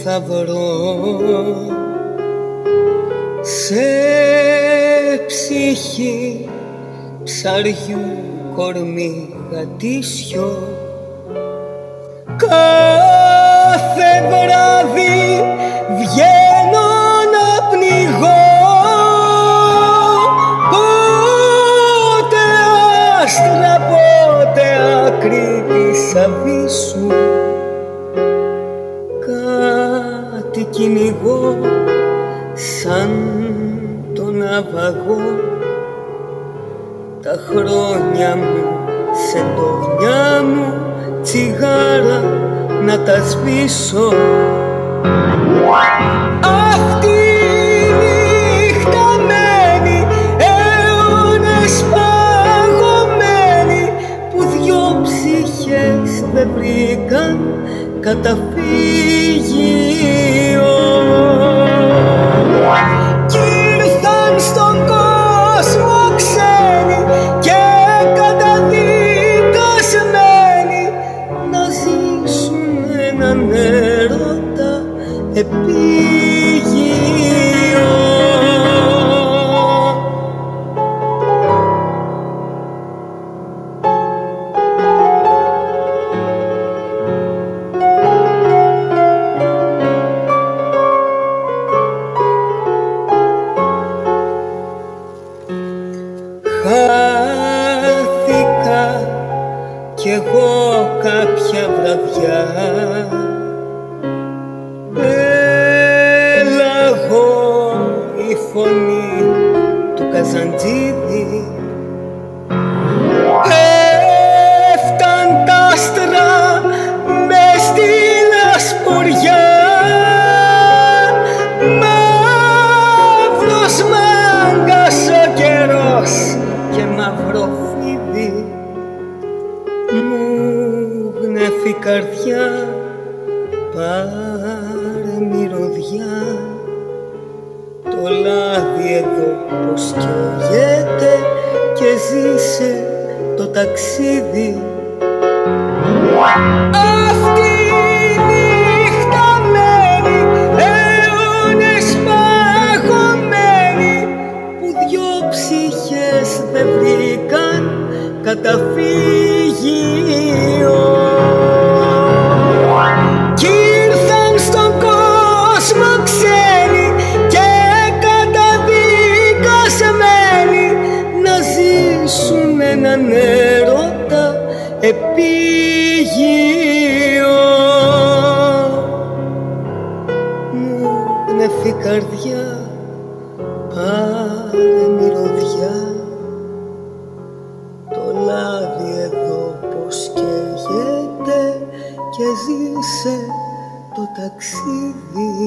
θα βρω σε ψυχή ψαριού κορμί γατήσιο. Κάθε βράδυ βγαίνω να πνιγώ, πότε άστρα, πότε άκρη της αβύσσου. Κάτι κυνηγώ σαν τον ναυαγό, τα χρόνια μου σε ντονιά μου τσιγάρα να τα σβήσω. Αυτή η νύχτα μένει αιώνες παγωμένη, που δυο ψυχές δεν βρήκαν καταφύγιο. Κι ήρθαν στον κόσμο ξένοι και καταδικασμένοι να ζήσουν έναν έρωτα επίγειο. Χάθηκα κι εγώ κάποια βραδιά, πέλαγω η φωνή του Καζαντζίδη. Πέφταν τ' άστρα μες στη λασποριά, μαύρος μάγκας ο καιρός και μαύρο φίδι. Μου γνέφει καρδιά, πάρε μυρωδιά, το λάδι εδώ πως καίγεται και ζήσε το ταξίδι. Αυτή η νύχτα μένει αιώνες παγωμένη, που δυο ψυχές δεν βρήκαν καταφύγιο. Κι ήρθαν στον κόσμο ξένοι και καταδικασμένοι να ζήσουν έναν έρωτα επίγειο. Μου γνέφει καρδιά, πάρε μυρωδιά, το λάδι εδώ πως καίγεται και ζήσε το ταξίδι.